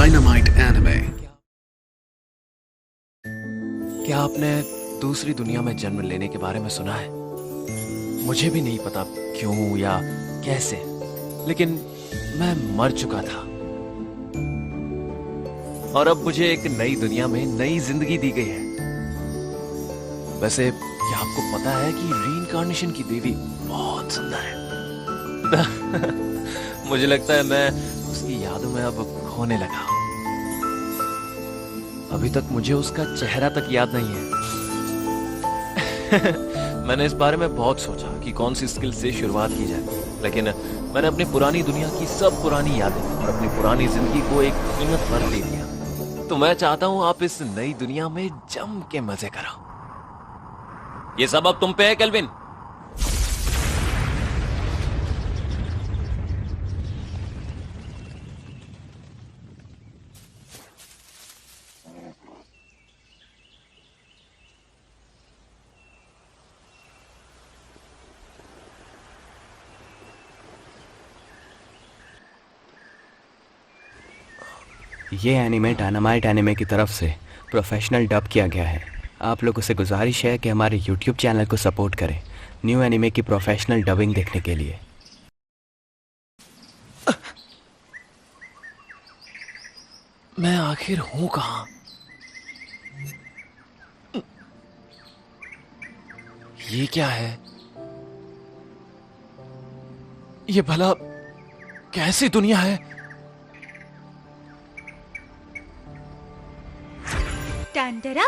Dynamite Anime। क्या आपने दूसरी दुनिया में जन्म लेने के बारे में सुना है? मुझे भी नहीं पता क्यों या कैसे, लेकिन मैं मर चुका था और अब मुझे एक नई दुनिया में नई जिंदगी दी गई है। वैसे क्या आपको पता है कि रीइंकार्नेशन की देवी बहुत सुंदर है? मुझे लगता है मैं उसकी यादों में अब खोने लगा हूं। अभी तक मुझे उसका चेहरा तक याद नहीं है। मैंने इस बारे में बहुत सोचा कि कौन सी स्किल से शुरुआत की जाए, लेकिन मैंने अपनी पुरानी दुनिया की सब पुरानी यादें और अपनी पुरानी जिंदगी को एक कीमत पर दे दिया। तो मैं चाहता हूं आप इस नई दुनिया में जम के मजे करो। ये सब अब तुम पे है केल्विन। ये एनिमे डायनामाइट एनिमे की तरफ से प्रोफेशनल डब किया गया है। आप लोगों से गुजारिश है कि हमारे यूट्यूब चैनल को सपोर्ट करें न्यू एनिमे की प्रोफेशनल डबिंग देखने के लिए। मैं आखिर हूं कहां? ये क्या है? ये भला कैसी दुनिया है? टंटरा!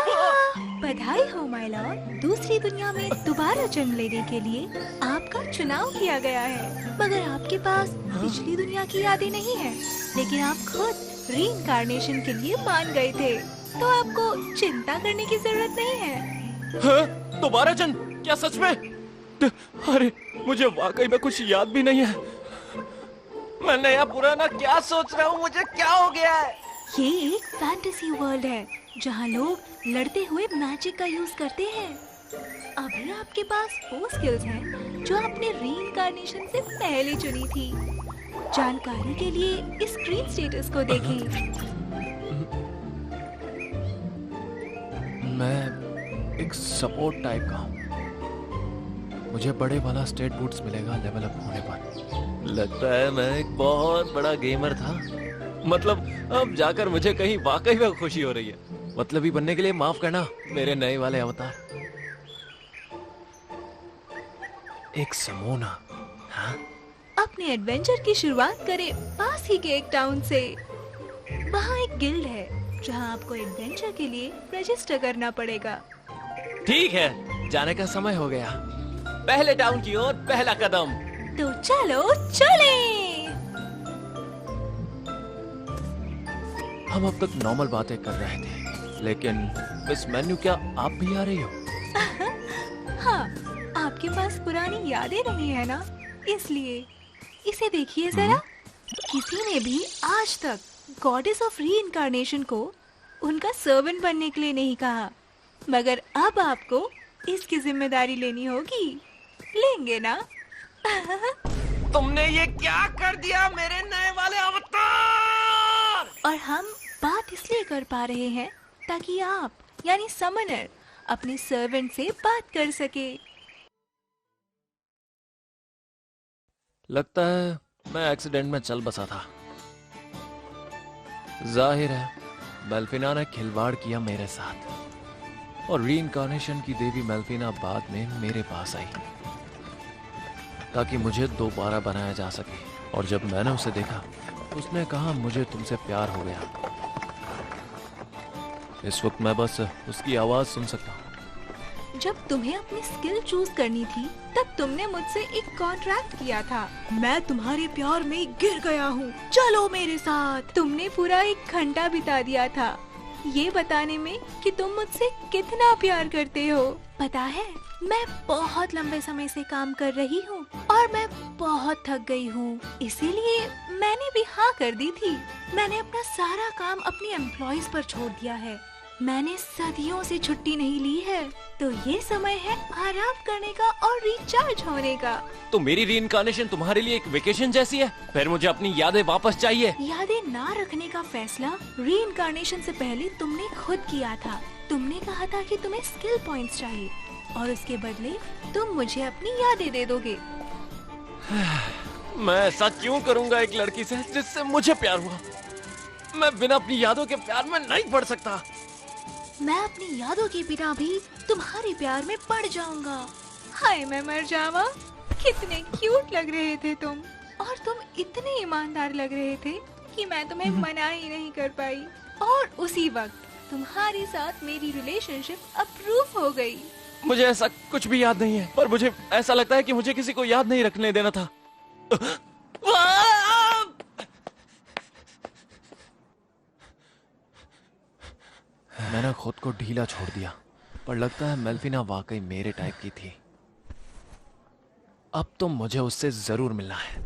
बधाई हो माय लॉर्ड। दूसरी दुनिया में दोबारा जन्म लेने के लिए आपका चुनाव किया गया है, मगर आपके पास पिछली दुनिया की यादें नहीं है, लेकिन आप खुद रीइंकार्नेशन के लिए मान गए थे, तो आपको चिंता करने की जरूरत नहीं है। दोबारा जन्म? क्या सच में? अरे मुझे वाकई में कुछ याद भी नहीं है। मैं नया पुराना क्या सोच रहा हूँ? मुझे क्या हो गया है? ये एक फैंटेसी वर्ल्ड है जहाँ लोग लड़ते हुए मैजिक का यूज करते हैं। अभी आपके पास वो स्किल्स हैं जो आपने रीइंकार्नेशन से पहले चुनी थी। जानकारी के लिए इस स्क्रीन स्टेटस को देखें। मैं एक सपोर्ट टाइप का हूँ। मुझे बड़े वाला स्टेट बूट्स मिलेगा लेवल अप होने पर। लगता है मैं एक बहुत बड़ा गेमर था। मतलब अब जाकर मुझे कहीं वाकई में खुशी हो रही है। मतलबी बनने के लिए माफ करना मेरे नए वाले अवतार। एक समोना। हाँ? अपने एडवेंचर की शुरुआत करें पास ही के एक टाउन से। वहाँ एक गिल्ड है जहाँ आपको एडवेंचर के लिए रजिस्टर करना पड़ेगा। ठीक है, जाने का समय हो गया। पहले टाउन की ओर पहला कदम। तो चलो चलें। हम अब तक नॉर्मल बातें कर रहे थे, लेकिन मिस मेन्यू क्या आप भी आ रही हो? हाँ, आपके पास पुरानी यादें नहीं है ना, इसलिए इसे देखिए जरा। किसी ने भी आज तक गॉडेस ऑफ रीइंकार्नेशन को उनका सर्वेंट बनने के लिए नहीं कहा, मगर अब आपको इसकी जिम्मेदारी लेनी होगी। लेंगे ना? तुमने ये क्या कर दिया मेरे नए वाले अवतार? और हम बात इसलिए कर पा रहे हैं ताकि आप यानी समनर अपने सर्वेंट से बात कर सके। लगता है मैं एक्सीडेंट में चल बसा था। जाहिर है मेल्फिना ने खिलवाड़ किया मेरे साथ, और रीइंकार्नेशन की देवी मेल्फिना बाद में मेरे पास आई ताकि मुझे दोबारा बनाया जा सके। और जब मैंने उसे देखा, उसने कहा मुझे तुमसे प्यार हो गया। इस वक्त मैं बस उसकी आवाज सुन सकता हूँ। जब तुम्हें अपनी स्किल चूज करनी थी, तब तुमने मुझसे एक कॉन्ट्रैक्ट किया था। मैं तुम्हारे प्यार में गिर गया हूँ, चलो मेरे साथ। तुमने पूरा 1 घंटा बिता दिया था ये बताने में कि तुम मुझसे कितना प्यार करते हो। पता है, मैं बहुत लंबे समय से काम कर रही हूँ और मैं बहुत थक गई हूँ, इसीलिए मैंने भी हाँ कर दी थी। मैंने अपना सारा काम अपनी एम्प्लॉइज पर छोड़ दिया है। मैंने सदियों से छुट्टी नहीं ली है, तो ये समय है आराम करने का और रिचार्ज होने का। तो मेरी रीइंकार्नेशन तुम्हारे लिए एक वेकेशन जैसी है। फिर मुझे अपनी यादें वापस चाहिए। यादें ना रखने का फैसला रीइंकार्नेशन से पहले तुमने खुद किया था। तुमने कहा था कि तुम्हें स्किल पॉइंट्स चाहिए और उसके बदले तुम मुझे अपनी यादें दे दोगे। मैं ऐसा क्यों करूंगा एक लड़की से जिससे मुझे प्यार हुआ? मैं बिना अपनी यादों के प्यार में नहीं पड़ सकता। मैं अपनी यादों के बिना भी तुम्हारे प्यार में पड़ जाऊंगा। हाय मैं मर जावा। कितने क्यूट लग रहे थे तुम, और तुम इतने ईमानदार लग रहे थे कि मैं तुम्हें मना ही नहीं कर पाई। और उसी वक्त तुम्हारे साथ मेरी रिलेशनशिप अप्रूव हो गई। मुझे ऐसा कुछ भी याद नहीं है, पर मुझे ऐसा लगता है कि मुझे किसी को याद नहीं रखने देना था। मैंने खुद को ढीला छोड़ दिया, पर लगता है मेल्फिना वाकई मेरे टाइप की थी। अब तो मुझे उससे जरूर मिलना है।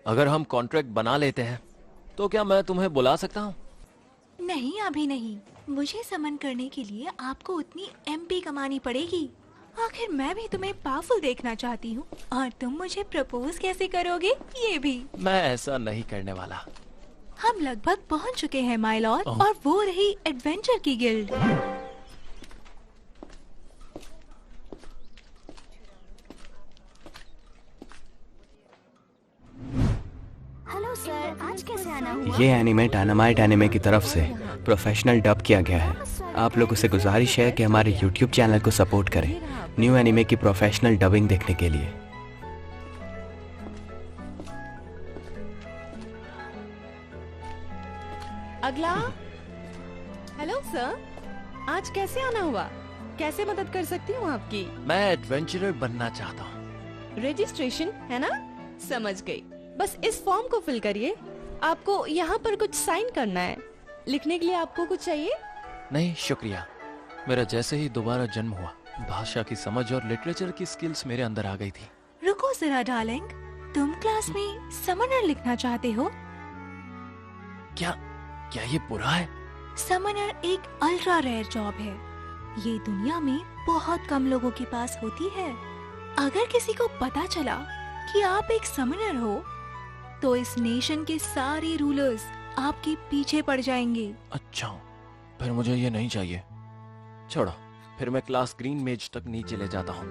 अगर हम कॉन्ट्रैक्ट बना लेते हैं तो क्या मैं तुम्हें बुला सकता हूँ? नहीं अभी नहीं। मुझे समन करने के लिए आपको उतनी एमपी कमानी पड़ेगी। आखिर मैं भी तुम्हें पावरफुल देखना चाहती हूँ, और तुम मुझे प्रपोज कैसे करोगे ये भी। मैं ऐसा नहीं करने वाला। हम लगभग पहुँच चुके हैं माय लॉर्ड, और वो रही एडवेंचर की गिल्ड। हेलो सर, आज कैसे आना हुआ? ये एनिमे डायनामाइट एनिमे की तरफ से प्रोफेशनल डब किया गया है। आप लोगों से गुजारिश है कि हमारे यूट्यूब चैनल को सपोर्ट करें न्यू एनिमे की प्रोफेशनल डबिंग देखने के लिए। अगला। हेलो सर, आज कैसे आना हुआ? कैसे मदद कर सकती हूँ आपकी? मैं एडवेंचरर बनना चाहता हूँ। रजिस्ट्रेशन है ना? समझ गई। बस इस फॉर्म को फिल करिए। आपको यहाँ पर कुछ साइन करना है। लिखने के लिए आपको कुछ चाहिए? नहीं शुक्रिया। मेरा जैसे ही दोबारा जन्म हुआ, भाषा की समझ और लिटरेचर की स्किल्स मेरे अंदर आ गई थी। रुको जरा डार्लिंग, तुम क्लास में समनर लिखना चाहते हो? क्या ये बुरा है? समनर एक अल्ट्रा रेयर जॉब है। ये दुनिया में बहुत कम लोगों के पास होती है। अगर किसी को पता चला कि आप एक समनर हो, तो इस नेशन के सारे रूलर्स आपके पीछे पड़ जाएंगे। अच्छा, फिर मुझे ये नहीं चाहिए। छोड़ो, फिर मैं क्लास ग्रीन मेज तक नीचे ले जाता हूँ।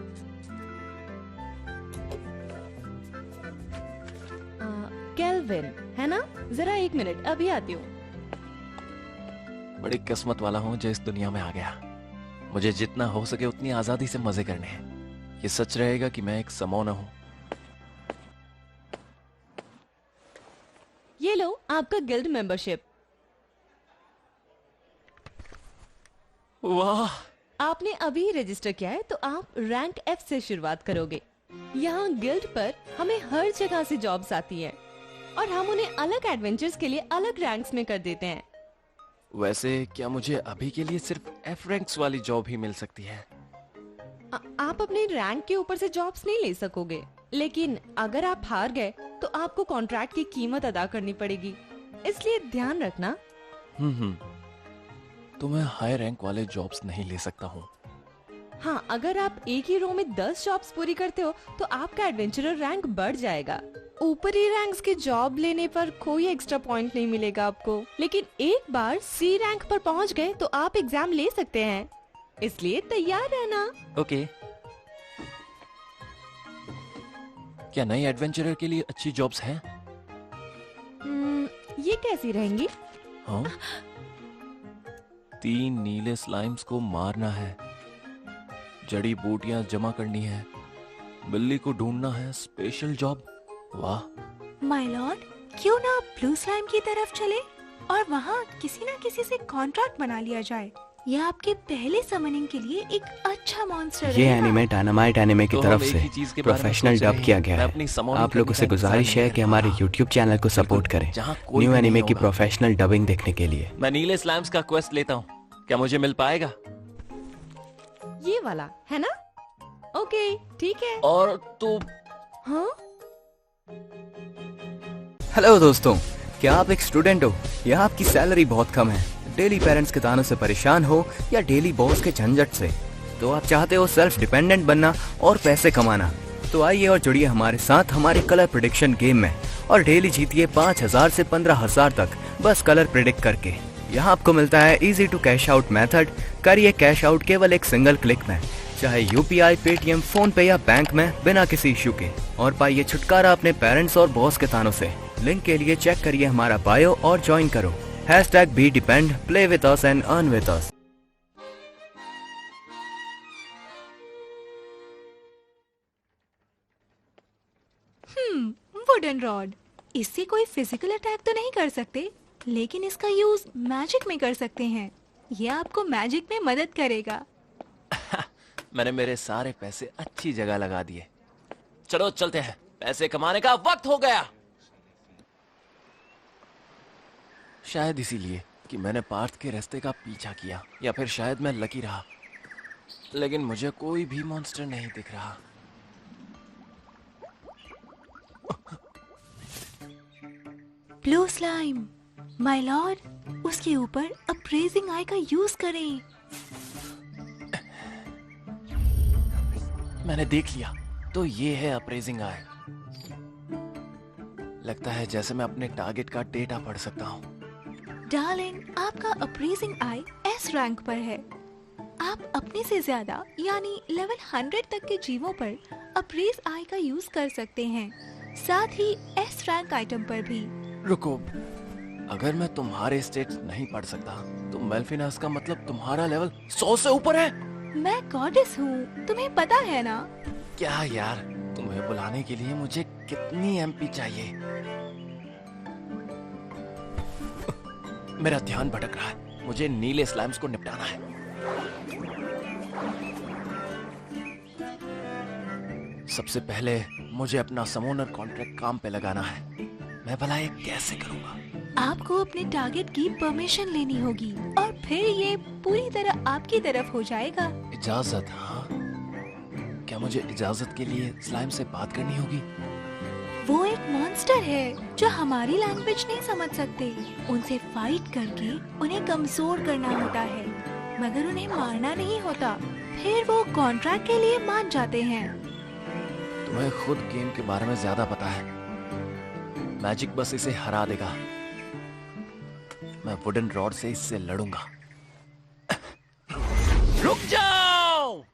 केल्विन है ना? जरा एक मिनट, अभी आती हूँ। बड़ी किस्मत वाला हूँ जो इस दुनिया में आ गया। मुझे जितना हो सके उतनी आजादी से मजे करने हैं। ये सच रहेगा कि मैं एक समोना हूँ। ये लो आपका गिल्ड मेंबरशिप। वाह, आपने अभी रजिस्टर किया है, तो आप रैंक F से शुरुआत करोगे। यहाँ गिल्ड पर हमें हर जगह से जॉब्स आती हैं, और हम उन्हें अलग एडवेंचर्स के लिए अलग रैंक्स में कर देते हैं। वैसे क्या मुझे अभी के लिए सिर्फ F रैंक्स वाली जॉब ही मिल सकती है? आप अपने रैंक के ऊपर से जॉब्स नहीं ले सकोगे, लेकिन अगर आप हार गए तो आपको कॉन्ट्रैक्ट की कीमत अदा करनी पड़ेगी, इसलिए ध्यान रखना। तो मैं हाई रैंक वाले जॉब्स नहीं ले सकता हूँ। हाँ, अगर आप एक ही रो में 10 जॉब्स पूरी करते हो तो आपका एडवेंचरर रैंक बढ़ जाएगा। ऊपरी रैंक्स की जॉब लेने पर कोई एक्स्ट्रा पॉइंट नहीं मिलेगा आपको, लेकिन एक बार C रैंक पर पहुँच गए तो आप एग्जाम ले सकते हैं, इसलिए तैयार रहना। ओके। क्या नई एडवेंचरर के लिए अच्छी जॉब्स हैं? ये कैसी रहेंगी? हाँ? 3 नीले स्लाइम्स को मारना है, जड़ी बूटियां जमा करनी है, बिल्ली को ढूंढना है। Special job. वाह। माय लॉर्ड, क्यों ना ब्लू स्लाइम की तरफ चले और वहाँ किसी न किसी से कॉन्ट्रैक्ट बना लिया जाए। यह आपके पहले समनिंग के लिए एक अच्छा मॉन्स्टर ये रहेगा। एनिमे डायनामाइट एनिमे की तो तरफ हम एक से ही चीज के बारे में प्रोफेशनल सोच रहे डब हैं। किया गया मैं है। अपनी समोनी आप लोगों से करने का गुजारिश है इंतजार कि हमारे नहीं यूट्यूब चैनल को सपोर्ट करें जहाँ कोई न्यू भी एनिमे नहीं की होगा। प्रोफेशनल डबिंग देखने के लिए। मैं नीले स्लैम्स का क्वेस्ट लेता हूँ, क्या मुझे मिल पाएगा? ये वाला है ना? ओके, ठीक है। और तो हाँ, हेलो दोस्तों, क्या आप एक स्टूडेंट हो या आपकी सैलरी बहुत कम है, डेली पेरेंट्स के तानों से परेशान हो या डेली बॉस के झंझट से, तो आप चाहते हो सेल्फ डिपेंडेंट बनना और पैसे कमाना, तो आइए और जुड़िए हमारे साथ हमारे कलर प्रेडिक्शन गेम में और डेली जीतिए 5,000 से 15,000 तक बस कलर प्रेडिक्ट करके। यहाँ आपको मिलता है easy to cash out method. करिए कैश आउट केवल एक सिंगल क्लिक में, चाहे यूपीआई, पेटीएम, फोन पे या बैंक में, बिना किसी इशू के, और पाइए छुटकारा अपने पेरेंट्स और बॉस के तानों से। लिंक के लिए चेक करिए हमारा बायो और ज्वाइन करो। #BeDepend, play with us and earn with us। Wooden rod, इससे कोई फिजिकल अटैक तो नहीं कर सकते, लेकिन इसका यूज मैजिक में कर सकते हैं। ये आपको मैजिक में मदद करेगा। मैंने मेरे सारे पैसे अच्छी जगह लगा दिए। चलो चलते हैं, पैसे कमाने का वक्त हो गया। शायद इसीलिए कि मैंने पार्थ के रास्ते का पीछा किया, या फिर शायद मैं लकी रहा, लेकिन मुझे कोई भी मॉन्स्टर नहीं दिख रहा। ब्लू स्लाइम, माय लॉर्ड, उसके ऊपर अप्रेजिंग आई का यूज करें। मैंने देख लिया, तो ये है अप्रेजिंग आई। लगता है जैसे मैं अपने टारगेट का डेटा पढ़ सकता हूँ। डार्लिंग, आपका अप्रेजिंग आई S रैंक पर है। आप अपने से ज्यादा यानी लेवल 100 तक के जीवों पर अप्रेज आई का यूज कर सकते हैं, साथ ही S रैंक आइटम पर भी। रुको, अगर मैं तुम्हारे स्टेट्स नहीं पढ़ सकता तो मेल्फिनास का मतलब तुम्हारा लेवल 100 से ऊपर है। मैं गॉडेस हूँ, तुम्हें पता है ना। क्या यार, तुम्हें बुलाने के लिए मुझे कितनी MP चाहिए? मेरा ध्यान भटक रहा है, मुझे नीले स्लाइम्स को निपटाना है। सबसे पहले मुझे अपना समोनर कॉन्ट्रैक्ट काम पे लगाना है। मैं भला ये कैसे करूंगा? आपको अपने टारगेट की परमिशन लेनी होगी और फिर ये पूरी तरह आपकी तरफ हो जाएगा। इजाजत? हाँ, क्या मुझे इजाजत के लिए स्लाइम से बात करनी होगी? वो एक मॉन्स्टर है जो हमारी लैंग्वेज नहीं समझ सकते। उनसे फाइट करके उन्हें कमजोर करना होता है, मगर उन्हें मारना नहीं होता। फिर वो कॉन्ट्रैक्ट के लिए मान जाते हैं। तुम्हें खुद गेम के बारे में ज्यादा पता है। मैजिक बस इसे हरा देगा। मैं वुडन रॉड से इससे लड़ूंगा। रुक जाओ!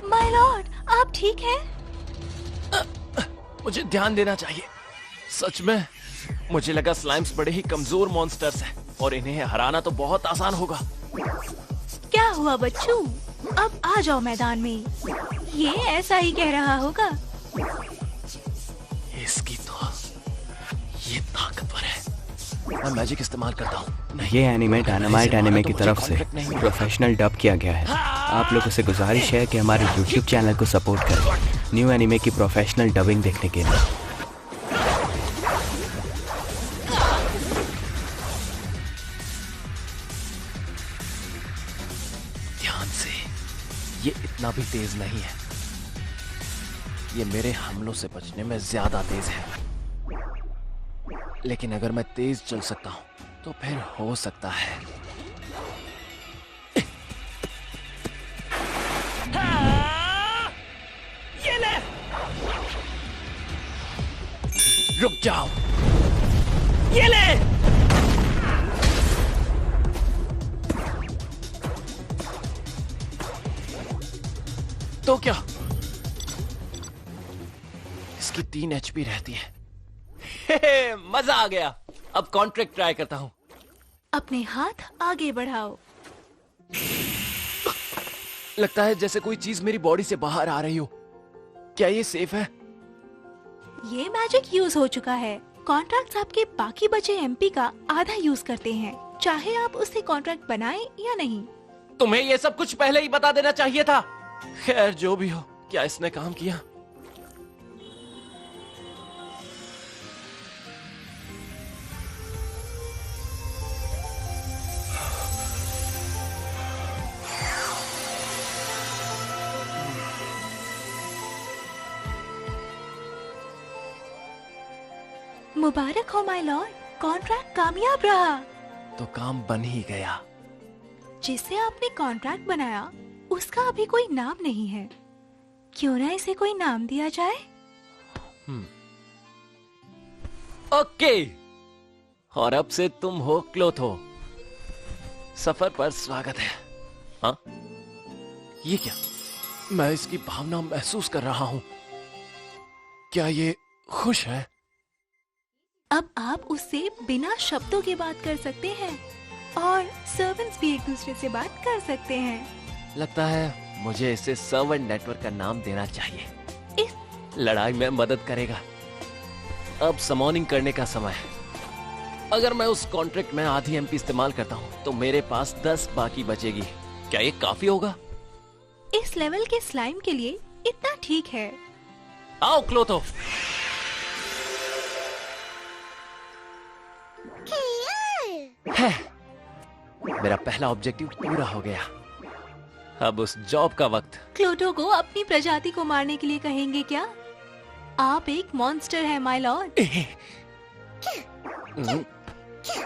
माय लॉर्ड, आप ठीक हैं? मुझे ध्यान देना चाहिए। सच में मुझे लगा स्लाइम्स बड़े ही कमजोर मॉन्स्टर्स हैं और इन्हें हराना तो बहुत आसान होगा। क्या हुआ बच्चू? अब आ जाओ मैदान में। ये ऐसा ही कह रहा होगा। इसकी तो ये ताकतवर है। मैं मैजिक इस्तेमाल करता हूँ। ये एनिमे डायनामाइट एनिमे की तरफ से प्रोफेशनल डब किया गया है। आप लोगों से गुजारिश है कि हमारे YouTube चैनल को सपोर्ट करें न्यू एनिमे की प्रोफेशनल डबिंग देखने के लिए। ध्यान से, ये इतना भी तेज नहीं है। ये मेरे हमलों से बचने में ज्यादा तेज है। लेकिन अगर मैं तेज चल सकता हूं तो फिर हो सकता है। ये ले! रुक जाओ! ये ले! तो क्या? इसकी 3 HP रहती है। मजा आ गया। अब कॉन्ट्रैक्ट ट्राई करता हूँ। अपने हाथ आगे बढ़ाओ। लगता है जैसे कोई चीज मेरी बॉडी से बाहर आ रही हो। क्या ये सेफ है? ये मैजिक यूज हो चुका है। कॉन्ट्रैक्ट्स आपके बाकी बचे MP का आधा यूज करते हैं, चाहे आप उससे कॉन्ट्रैक्ट बनाएं या नहीं। तुम्हें ये सब कुछ पहले ही बता देना चाहिए था। खैर जो भी हो, क्या इसने काम किया? मुबारक हो माय लॉर्ड, कॉन्ट्रैक्ट कामयाब रहा। तो काम बन ही गया। जिससे आपने कॉन्ट्रैक्ट बनाया उसका अभी कोई नाम नहीं है, क्यों ना इसे कोई नाम दिया जाए? ओके, और अब से तुम हो क्लोथो। सफर पर स्वागत है। हाँ, ये क्या? मैं इसकी भावना महसूस कर रहा हूं। क्या ये खुश है? अब आप उससे बिना शब्दों के बात कर सकते हैं और सर्वेंट्स भी एक दूसरे से बात कर सकते हैं। लगता है मुझे इसे सर्वेंट नेटवर्क का नाम देना चाहिए। इस लड़ाई में मदद करेगा। अब समॉनिंग करने का समय है। अगर मैं उस कॉन्ट्रैक्ट में आधी एमपी इस्तेमाल करता हूँ तो मेरे पास 10 बाकी बचेगी। क्या ये काफी होगा? इस लेवल के स्लाइम के लिए इतना ठीक है। आओ क्लोथो। है, मेरा पहला ऑब्जेक्टिव पूरा हो गया। अब उस जॉब का वक्त। क्लोटो को अपनी प्रजाति को मारने के लिए कहेंगे क्या? आप एक मॉन्स्टर है माय लॉर्ड।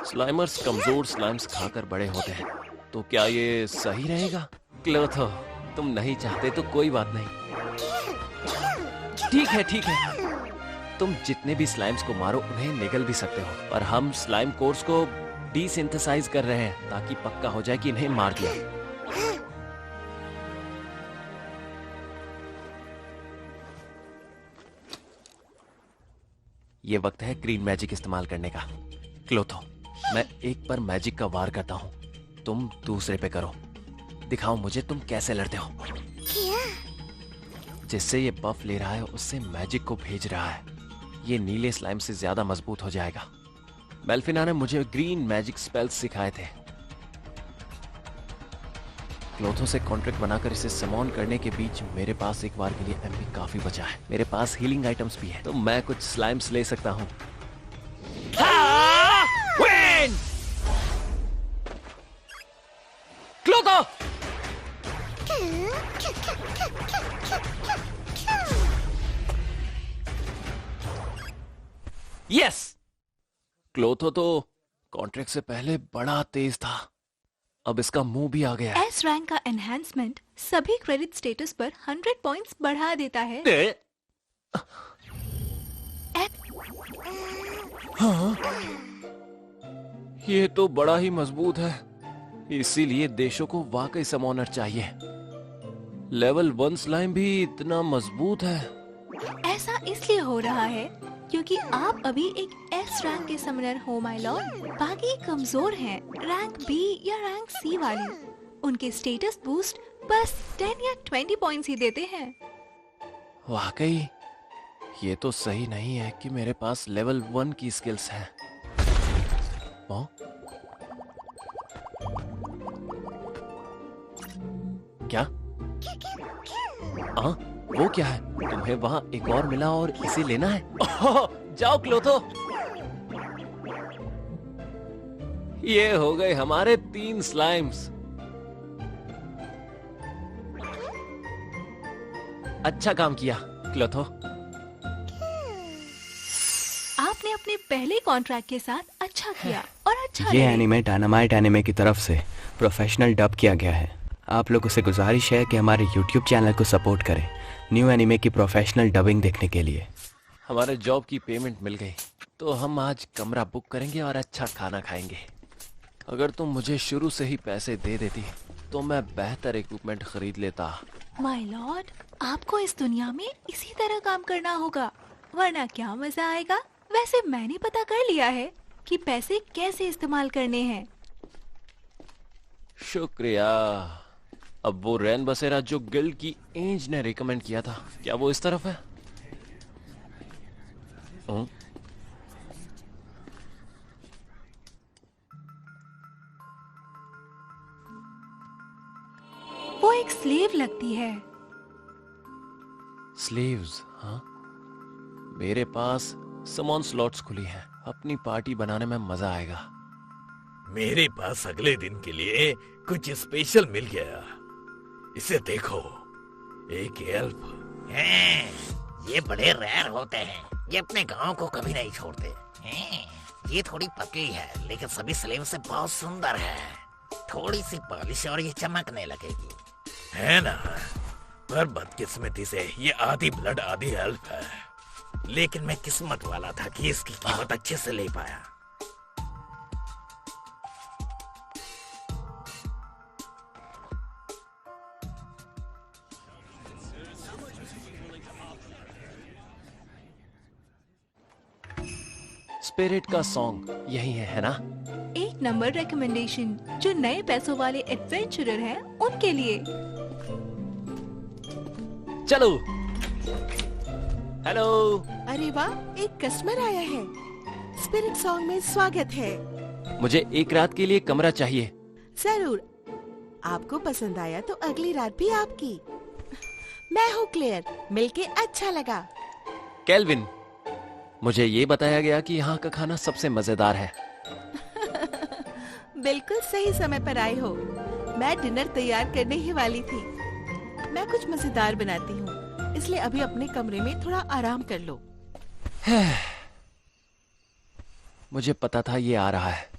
स्लाइमर्स कमजोर स्लाइम्स खाकर बड़े होते हैं, तो क्या ये सही रहेगा? क्लोथो, तुम नहीं चाहते तो कोई बात नहीं। ठीक है। तुम जितने भी स्लाइम्स को मारो उन्हें निगल भी सकते हो, पर हम स्लाइम कोर्स को डिसिंथेसाइज कर रहे हैं ताकि पक्का हो जाए कि इन्हें मार दिया। ये वक्त है ग्रीन मैजिक इस्तेमाल करने का। क्लोथो, मैं एक पर मैजिक का वार करता हूँ, तुम दूसरे पे करो। दिखाओ मुझे तुम कैसे लड़ते हो। जिससे ये बफ ले रहा है उससे मैजिक को भेज रहा है। ये नीले स्लाइम से ज्यादा मजबूत हो जाएगा। मेल्फिना ने मुझे ग्रीन मैजिक स्पेल्स सिखाए थे। क्लोथो से कॉन्ट्रैक्ट बनाकर इसे समॉन करने के बीच मेरे पास एक बार के लिए एमपी काफी बचा है। मेरे पास हीलिंग आइटम्स भी है, तो मैं कुछ स्लाइम्स ले सकता हूँ। क्लोथो! यस! क्लोथो तो कॉन्ट्रैक्ट से पहले बड़ा तेज था। अब इसका मुंह भी आ गया है। एस रैंक का एनहांसमेंट सभी क्रेडिट स्टेटस पर 100 पॉइंट्स बढ़ा देता है। हाँ, ये तो बड़ा ही मजबूत है। इसीलिए देशों को वाकई समॉनर चाहिए। लेवल 1 स्लाइम भी इतना मजबूत है। ऐसा इसलिए हो रहा है क्योंकि आप अभी एक एस रैंक के समनर हो माय लॉर्ड। बाकी कमजोर हैं, रैंक बी या रैंक सी वाले। उनके स्टेटस बूस्ट बस 10 या 20 पॉइंट्स ही देते हैं। वाकई ये तो सही नहीं है कि मेरे पास लेवल 1 की स्किल्स हैं। क्या? वो क्या है? तुम्हें वहाँ एक और मिला और इसे लेना है? जाओ क्लोथो। ये हो गए हमारे 3 स्लाइम्स। अच्छा काम किया क्लोथो। आपने अपने पहले कॉन्ट्रैक्ट के साथ अच्छा किया और अच्छा ये लड़े। एनिमे डायनामाइट एनिमे की तरफ से प्रोफेशनल डब किया गया है। आप लोगों से गुजारिश है कि हमारे YouTube चैनल को सपोर्ट करें न्यू एनिमे की प्रोफेशनल डबिंग देखने के लिए। हमारे जॉब की पेमेंट मिल गई, तो हम आज कमरा बुक करेंगे और अच्छा खाना खाएंगे। अगर तुम मुझे शुरू से ही पैसे दे देती तो मैं बेहतर इक्विपमेंट खरीद लेता। माय लॉर्ड, आपको इस दुनिया में इसी तरह काम करना होगा, वरना क्या मजा आएगा। वैसे मैंने पता कर लिया है कि पैसे कैसे इस्तेमाल करने हैं। शुक्रिया। अब वो रैन बसेरा जो गिल्ड की एज ने रिकमेंड किया था, क्या वो इस तरफ है? वो एक स्लेव लगती है। स्लीव्स? हाँ, मेरे पास समॉन स्लॉट्स खुली हैं। अपनी पार्टी बनाने में मजा आएगा। मेरे पास अगले दिन के लिए कुछ स्पेशल मिल गया। इसे देखो, एक एल्फ। ये बड़े रेयर होते हैं। ये अपने गांव को कभी नहीं छोड़ते। ये थोड़ी पतली है लेकिन सभी स्लेव से बहुत सुंदर है। थोड़ी सी पॉलिश और ये चमकने लगेगी, है ना? पर बदकिस्मती से ये आधी ब्लड आधी एल्फ है, लेकिन मैं किस्मत वाला था कि इसकी कीमत अच्छे से ले पाया। स्पिरिट का सॉन्ग यही है ना? एक नंबर रिकमेंडेशन जो नए पैसों वाले एडवेंचरर हैं उनके लिए। चलो। हेलो। अरे वाह, एक कस्टमर आया है। स्पिरिट सॉन्ग में स्वागत है। मुझे एक रात के लिए कमरा चाहिए। जरूर, आपको पसंद आया तो अगली रात भी आपकी। मैं हूँ क्लेयर, मिलके अच्छा लगा। केल्विन, मुझे ये बताया गया कि यहाँ का खाना सबसे मजेदार है। बिल्कुल सही समय पर आए हो। मैं डिनर तैयार करने ही वाली थी। मैं कुछ मजेदार बनाती हूँ, इसलिए अभी अपने कमरे में थोड़ा आराम कर लो। मुझे पता था ये आ रहा है,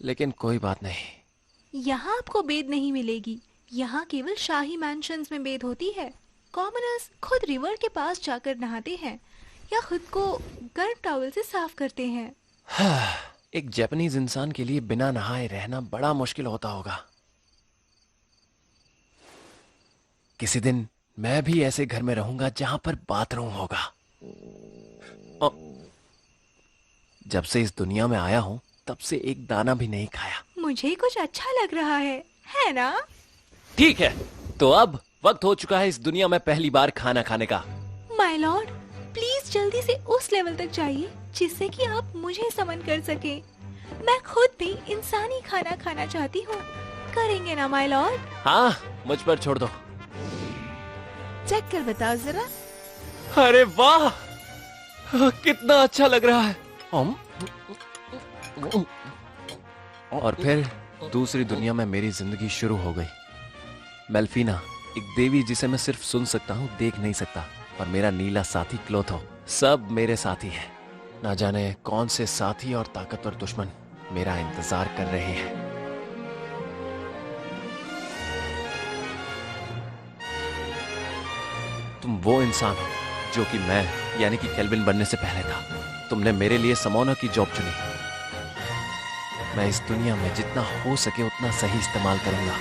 लेकिन कोई बात नहीं। यहाँ आपको बेद नहीं मिलेगी। यहाँ केवल शाही मैंशंस में बेद होती है। कॉमनर्स खुद रिवर के पास जाकर नहाते हैं या खुद को गर्म टॉवल से साफ करते हैं। एक जापानीज इंसान के लिए बिना नहाए रहना बड़ा मुश्किल होता होगा। किसी दिन मैं भी ऐसे घर में रहूंगा जहां पर बाथरूम होगा। जब से इस दुनिया में आया हूं तब से एक दाना भी नहीं खाया। मुझे कुछ अच्छा लग रहा है ना? ठीक है, तो अब वक्त हो चुका है इस दुनिया में पहली बार खाना खाने का। माय लॉर्ड, प्लीज जल्दी से उस लेवल तक जाइए जिससे कि आप मुझे समन कर सके। मैं खुद भी इंसानी खाना खाना चाहती हूँ। करेंगे ना माय लॉर्ड? हाँ, मुझ पर छोड़ दो। चेक कर बताओ जरा। अरे वाह, कितना अच्छा लग रहा है। और फिर दूसरी दुनिया में मेरी जिंदगी शुरू हो गई। मेल्फीना, एक देवी जिसे मैं सिर्फ सुन सकता हूँ, देख नहीं सकता, और मेरा नीला साथी क्लोथो, सब मेरे साथी हैं। ना जाने कौन से साथी और ताकतवर दुश्मन मेरा इंतजार कर रहे हैं। तुम वो इंसान हो जो कि मैं यानी कि केल्विन बनने से पहले था। तुमने मेरे लिए समोना की जॉब चुनी। मैं इस दुनिया में जितना हो सके उतना सही इस्तेमाल करूंगा।